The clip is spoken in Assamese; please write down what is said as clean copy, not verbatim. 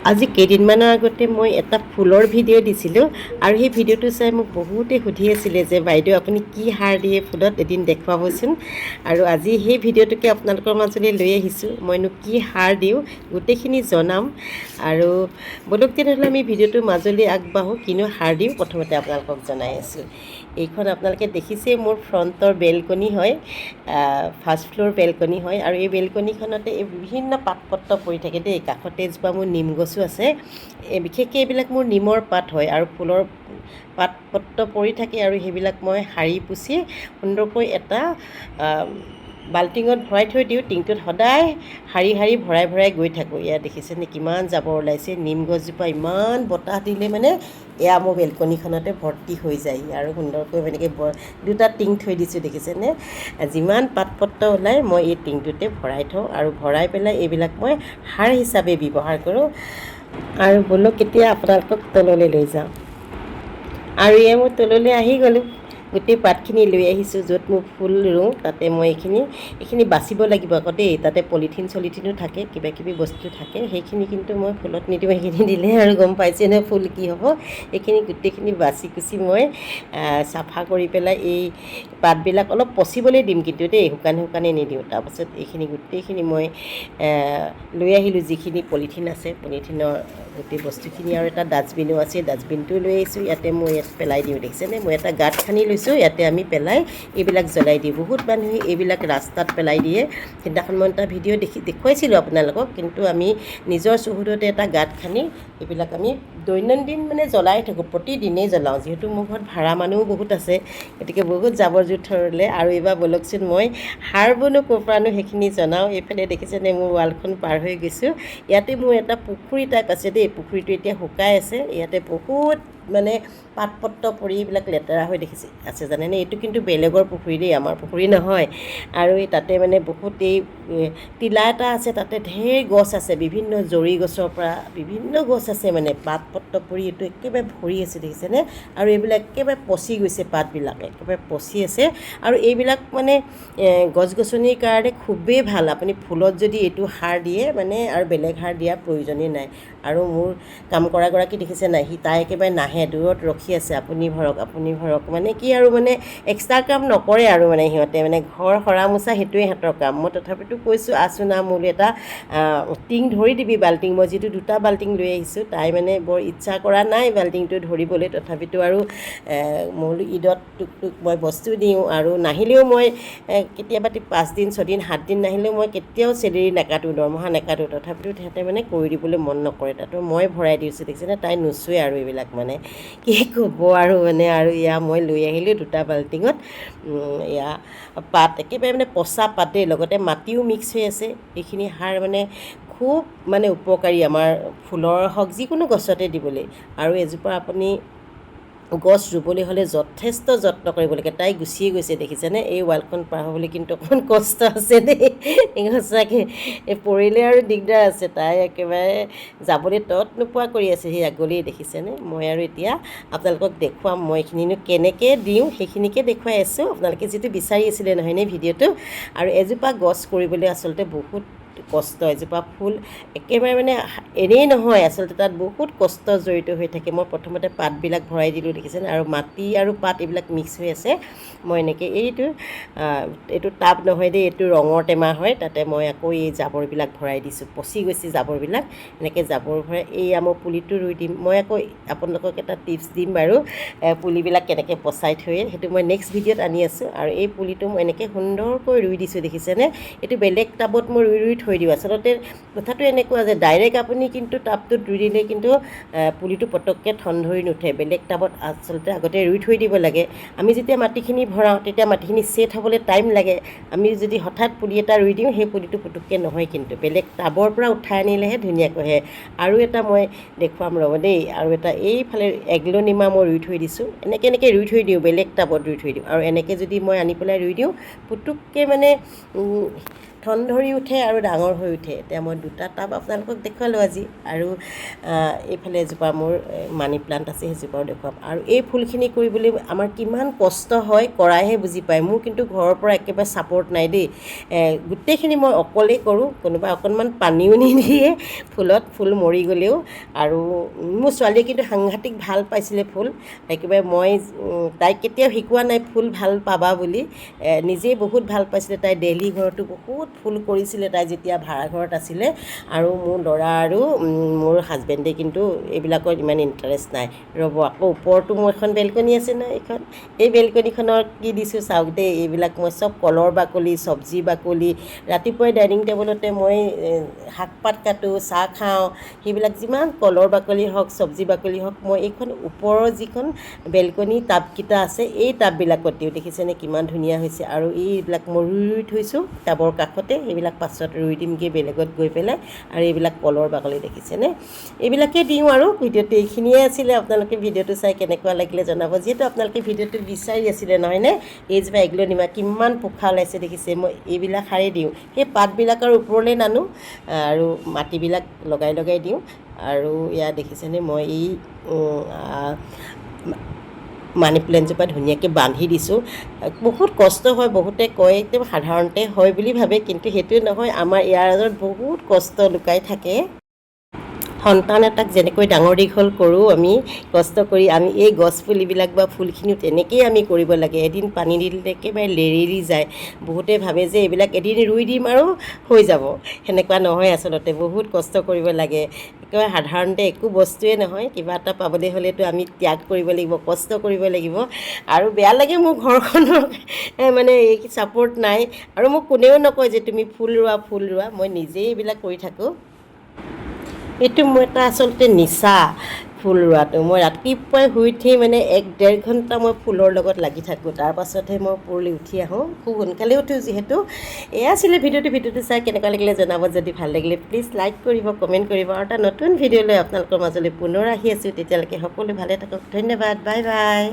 আজি কেইদিনমানৰ আগতে মই এটা ফুলৰ ভিডিঅ' দিছিলোঁ আৰু সেই ভিডিঅ'টো চাই মোক বহুতে সুধি আছিলে যে বাইদেউ আপুনি কি সাৰ দিয়ে ফুলত এদিন দেখুৱাবচোন। আৰু আজি সেই ভিডিঅ'টোকে আপোনালোকৰ মাজলৈ লৈ আহিছোঁ। মইনো কি সাৰ দিওঁ গোটেইখিনি জনাম। আৰু বলক তেনেহ'লে আমি ভিডিঅ'টোৰ মাজলৈ আগবাঢ়োঁ। কিনো সাৰ দিওঁ প্ৰথমতে আপোনালোকক জনাই আছোঁ। এইখন আপোনালোকে দেখিছে মোৰ ফ্ৰণ্টৰ বেলকনি হয়, ফাৰ্ষ্ট ফ্ল'ৰ বেলকনি হয়। আৰু এই বেলকনিখনতে এই বিভিন্ন পাত পত্ৰ পৰি থাকে দেই। কাষতে এজোপা মোৰ নিম গছো আছে। বিশেষকৈ এইবিলাক মোৰ নিমৰ পাত হয় আৰু ফুলৰ পাত পত্ৰ পৰি থাকে আৰু সেইবিলাক মই সাৰি পুচি সুন্দৰকৈ এটা বাল্টিঙত ভৰাই থৈ দিওঁ। টিংটোত সদায় শাৰী শাৰী ভৰাই ভৰাই গৈ থাকোঁ। এয়া দেখিছেনে কিমান জাবৰ ওলাইছে। নিম গছজোপা ইমান বতাহ দিলে মানে এয়া মোৰ বেলকনিখনতে ভৰ্তি হৈ যায় আৰু সুন্দৰকৈ এনেকৈ দুটা টিং থৈ দিছোঁ দেখিছেনে। যিমান পাত পত্ৰ ওলায় মই এই টিংটোতে ভৰাই থওঁ আৰু ভৰাই পেলাই এইবিলাক মই সাৰ হিচাপে ব্যৱহাৰ কৰোঁ। আৰু বলক এতিয়া আপোনালোকক তললৈ লৈ যাওঁ। আৰু এয়া মই তললৈ আহি গ'লোঁ। গোটেই পাতখিনি লৈ আহিছোঁ। য'ত মই ফুল ৰুওঁ তাতে মই এইখিনি বাচিব লাগিব আকৌ দেই। তাতে পলিথিনো থাকে, কিবাকিবি বস্তু থাকে। সেইখিনি কিন্তু মই ফুলত নিদিওঁ। সেইখিনি দিলে আৰু গম পাইছে নহয় ফুল কি হ'ব। এইখিনি গোটেইখিনি বাচি কুচি মই চাফা কৰি পেলাই এই পাতবিলাক অলপ পচিবলৈ দিম কিন্তু দেই, শুকানে নিদিওঁ। তাৰপাছত এইখিনি গোটেইখিনি মই লৈ আহিলোঁ। যিখিনি পলিথিন আছে পলিথিনৰ গোটেই বস্তুখিনি, আৰু এটা ডাষ্টবিনো আছে, ডাষ্টবিনটোও লৈ আহিছোঁ। ইয়াত পেলাই দিওঁ দেখিছেনে। মই এটা গাঁত খান্দি লৈছোঁ, ইয়াতে আমি পেলাই এইবিলাক জ্বলাই দিওঁ। বহুত মানুহে এইবিলাক ৰাস্তাত পেলাই দিয়ে। সেইদিনাখন মই এটা ভিডিঅ' দেখুৱাইছিলোঁ আপোনালোকক। কিন্তু আমি নিজৰ চৌহদতে এটা গাঁত খান্দি এইবিলাক আমি দৈনন্দিন মানে জ্বলাই থাকোঁ, প্ৰতিদিনেই জ্বলাওঁ। যিহেতু মোৰ ঘৰত ভাড়া মানুহো বহুত আছে, গতিকে বহুত জাবৰ জোঁথৰলৈ। আৰু এইবাৰ বলকচোন মই সাৰ বনো ক'ৰ পৰানো সেইখিনি জনাওঁ। এইফালে দেখিছেনে মোৰ ৱালখন পাৰ হৈ গৈছোঁ। ইয়াতে মোৰ এটা পুখুৰী টাইপ আছে দেই। পুখুৰীটো এতিয়া শুকাই আছে। ইয়াতে বহুত মানে পাত পত্ৰ পৰি এইবিলাক লেতেৰা হৈ আছে জানেনে। এইটো কিন্তু বেলেগৰ পুখুৰী দেই, আমাৰ পুখুৰী নহয়। আৰু এই তাতে মানে বহুত এই টিলা এটা আছে, তাতে ঢেৰ গছ আছে, বিভিন্ন জৰি গছৰ পৰা বিভিন্ন গছ আছে। মানে পাত পত্ৰ পৰি এইটো একেবাৰে ভৰি আছে দেখিছেনে। আৰু এইবিলাক একেবাৰে পচি গৈছে, পাতবিলাক একেবাৰে পচি আছে। আৰু এইবিলাক মানে গছ গছনিৰ কাৰণে খুবেই ভাল। আপুনি ফুলত যদি এইটো সাৰ দিয়ে মানে আৰু বেলেগ সাৰ দিয়াৰ প্ৰয়োজনেই নাই। আৰু মোৰ কাম কৰাগৰাকী দেখিছে নাই, তাই একেবাৰে নাহে, দূৰত ৰখি আছে। আপুনি ভৰক মানে কি আৰু মানে এক্সট্ৰা কাম নকৰে আৰু মানে সিহঁতে মানে ঘৰ সৰা মোচা সেইটোৱে সিহঁতৰ কাম। মই তথাপিতো কৈছোঁ আছোঁ না, মোলৈ এটা টিং ধৰি দিবি বাল্টিং। মই যিটো দুটা বাল্টিং লৈ আহিছোঁ, তাই মানে বৰ ইচ্ছা কৰা নাই বাল্টিংটো ধৰিবলৈ। তথাপিতো আৰু মোৰ ঈদত টুক মই বস্তু দিওঁ। আৰু নাহিলেও মই কেতিয়াবা 5 দিন 6 দিন 7 দিন নাহিলেও মই কেতিয়াও চেলেৰি নাকাটোঁ, দৰমহা নাকাটোঁ। তথাপিতো সিহঁতে মানে কৰি দিবলৈ মন নকৰে। তাতো মই ভৰাই দিছোঁ দেখিছেনে। তাই নুচুৱে আৰু এইবিলাক মানে কি ক'ব আৰু মানে। আৰু এয়া মই লৈ আহিলোঁ দুটা বাল্টিঙত এয়া পাত, একেবাৰে মানে পচা পাতেই, লগতে মাটিও মিক্স হৈ আছে। এইখিনি সাৰ মানে খুব মানে উপকাৰী আমাৰ ফুলৰ হওক যিকোনো গছতে দিবলৈ। আৰু এজোপা আপুনি গছ ৰুবলৈ হ'লে যথেষ্ট যত্ন কৰিব লাগে। তাই গুচিয়ে গৈছে দেখিছেনে। এই ৱালখন পাৰ হ'বলৈ কিন্তু অকণমান কষ্ট আছে দেই, সঁচাকৈ পৰিলে আৰু দিগদাৰ আছে। তাই একেবাৰে যাবলৈ তত নোপোৱা কৰি আছে, সেই আগলেই দেখিছেনে। মই আৰু এতিয়া আপোনালোকক দেখুৱাম মই এইখিনিনো কেনেকৈ দিওঁ, সেইখিনিকে দেখুৱাই আছোঁ। আপোনালোকে যিটো বিচাৰি আছিলে নহয়নে ভিডিঅ'টো। আৰু এজোপা গছ কৰিবলৈ আচলতে বহুত কষ্ট। এজোপা ফুল একেবাৰে মানে এনেই নহয়, আচলতে তাত বহুত কষ্ট জড়িত হৈ থাকে। মই প্ৰথমতে পাতবিলাক ভৰাই দিলোঁ দেখিছেনে। আৰু মাটি আৰু পাত এইবিলাক মিক্স হৈ আছে। মই এনেকৈ এইটো টাব নহয় দেই, এইটো ৰঙৰ টেমা হয়। তাতে মই আকৌ এই জাবৰবিলাক ভৰাই দিছোঁ, পচি গৈছে জাবৰবিলাক। এনেকৈ জাবৰ ভৰাই এইয়া মই পুলিটো ৰুই দিম। মই আকৌ আপোনালোকক এটা টিপছ দিম বাৰু, পুলিবিলাক কেনেকৈ পচাই থৈ, সেইটো মই নেক্সট ভিডিঅ'ত আনি আছোঁ। আৰু এই পুলিটো মই এনেকৈ সুন্দৰকৈ ৰুই দিছোঁ দেখিছেনে। এইটো বেলেগ টাবত মই ৰুই থৈ দিওঁ। আচলতে কথাটো এনেকুৱা যে ডাইৰেক্ট আপুনি কিন্তু টাবটোত ৰুই দিলে কিন্তু পুলিটো পটককৈ ঠন ধৰি নুঠে। বেলেগ টাবত আচলতে আগতে ৰুই থৈ দিব লাগে। আমি যেতিয়া মাটিখিনি ভৰাওঁ তেতিয়া মাটিখিনি ছেট হ'বলৈ টাইম লাগে। আমি যদি হঠাৎ পুলি এটা ৰুই দিওঁ, সেই পুলিটো পুটুককৈ নহয়, কিন্তু বেলেগ টাবৰ পৰা উঠাই আনিলেহে ধুনীয়াকৈ হয়। আৰু এটা মই দেখুৱাম ৰ'ব দেই। আৰু এটা এইফালে এগ্লনিমা মই ৰুই থৈ দিছোঁ। এনেকৈ ৰুই থৈ দিওঁ, বেলেগ টাবত ৰুই থৈ দিওঁ। আৰু এনেকৈ যদি মই আনি পেলাই ৰুই দিওঁ, পুটুককৈ মানে ঠন ধৰি উঠে আৰু ডাঙৰ হৈ উঠে। এতিয়া মই দুটা টাব আপোনালোকক দেখুৱালোঁ আজি, আৰু এইফালে এজোপা মোৰ মানি প্লাণ্ট আছে, সেইজোপাও দেখুৱাম। আৰু এই ফুলখিনি কৰিবলৈ আমাৰ কিমান কষ্ট হয় কৰাইহে বুজি পায়। মোৰ কিন্তু ঘৰৰ পৰা একেবাৰে ছাপৰ্ট নাই দেই, গোটেইখিনি মই অকলেই কৰোঁ। কোনোবা অকণমান পানীও নিদিয়ে ফুলত, ফুল মৰি গ'লেও। আৰু মোৰ ছোৱালীয়ে কিন্তু সাংঘাতিক ভাল পাইছিলে ফুল, একেবাৰে মই তাইক কেতিয়াও শিকোৱা নাই ফুল ভাল পাবা বুলি, নিজেই বহুত ভাল পাইছিলে। তাই দেলহি ঘৰতো বহুত ফুল কৰিছিলে তাই যেতিয়া ভাড়াঘৰত আছিলে। আৰু মোৰ ল'ৰা আৰু মোৰ হাজবেণ্ডে কিন্তু এইবিলাকত ইমান ইণ্টাৰেষ্ট নাই। ৰ'ব, আকৌ ওপৰতো মোৰ এখন বেলকনি আছে নহয়, এই বেলকনিখনৰ কি দিছোঁ চাওক দেই। এইবিলাক মই চব কলৰ বাকলি, চব্জি বাকলি, ৰাতিপুৱাই ডাইনিং টেবুলতে মই শাক পাত কাটোঁ, চাহ খাওঁ, সেইবিলাক যিমান কলৰ বাকলি হওক, চব্জি বাকলি হওক, মই এইখন ওপৰৰ যিখন বেলকনি টাবকেইটা আছে এই টাববিলাকত দিওঁ। দেখিছেনে কিমান ধুনীয়া হৈছে। আৰু এইবিলাক মই ৰুই থৈছোঁ টাবৰ কাষতে, সেইবিলাক পাছত ৰুই দিমগৈ বেলেগত গৈ পেলাই। আৰু এইবিলাক কলৰ বাকলি দেখিছেনে, এইবিলাকেই দিওঁ। আৰু ভিডিঅ'টো এইখিনিয়ে আছিলে। আপোনালোকে ভিডিঅ'টো চাই কেনেকুৱা লাগিলে জনাব। যিহেতু আপোনালোকে ভিডিঅ'টো বিচাৰি আছিলে নহয়নে। এইজোপা এগ্লনিমা কিমান পোখা ওলাইছে দেখিছে। মই এইবিলাক সাৰেই দিওঁ, সেই পাতবিলাকৰ ওপৰলৈ নানো আৰু মাটিবিলাক লগাই লগাই দিওঁ। আৰু ইয়াত দেখিছেনে মই এই মানি প্লেণ্টজোপা ধুনীয়াকৈ বান্ধি দিছোঁ। বহুত কষ্ট হয়, বহুতে কয় একদম সাধাৰণতে হয় বুলি ভাবে, কিন্তু সেইটো নহয়। আমাৰ ইয়াৰ মাজত বহুত কষ্ট লুকাই থাকে। সন্তান এটাক যেনেকৈ ডাঙৰ দীঘল কৰোঁ আমি কষ্ট কৰি, আমি এই গছ পুলিবিলাক বা ফুলখিনিও তেনেকৈয়ে আমি কৰিব লাগে। এদিন পানী দিলে একেবাৰে লেৰেলি যায়। বহুতে ভাবে যে এইবিলাক এদিন ৰুই দিম আৰু হৈ যাব, সেনেকুৱা নহয় আচলতে। বহুত কষ্ট কৰিব লাগে। একেবাৰে সাধাৰণতে একো বস্তুৱে নহয়, কিবা এটা পাবলৈ হ'লেতো আমি ত্যাগ কৰিব লাগিব, কষ্ট কৰিব লাগিব। আৰু বেয়া লাগে মোৰ ঘৰখনৰ মানে এই ছাপৰ্ট নাই। আৰু মোক কোনেও নকয় যে তুমি ফুল ৰোৱা ফুল ৰোৱা, মই নিজেই এইবিলাক কৰি থাকোঁ। এইটো মোৰ এটা আচলতে নিচা, ফুল ৰোৱাটো। মই ৰাতিপুৱাই শুই উঠি মানে 1-1.5 ঘণ্টা মই ফুলৰ লগত লাগি থাকোঁ। তাৰপাছতহে মই ওপৰলৈ উঠি আহোঁ, খুব সোনকালে উঠোঁ যিহেতু। এয়া আছিলে ভিডিঅ'টো চাই কেনেকুৱা লাগিলে জনাব। যদি ভাল লাগিলে প্লিজ লাইক কৰিব, কমেণ্ট কৰিব। আৰু এটা নতুন ভিডিঅ' লৈ আপোনালোকৰ মাজলৈ পুনৰ আহি আছোঁ। তেতিয়ালৈকে সকলো ভালে থাকক। ধন্যবাদ, বাই বাই।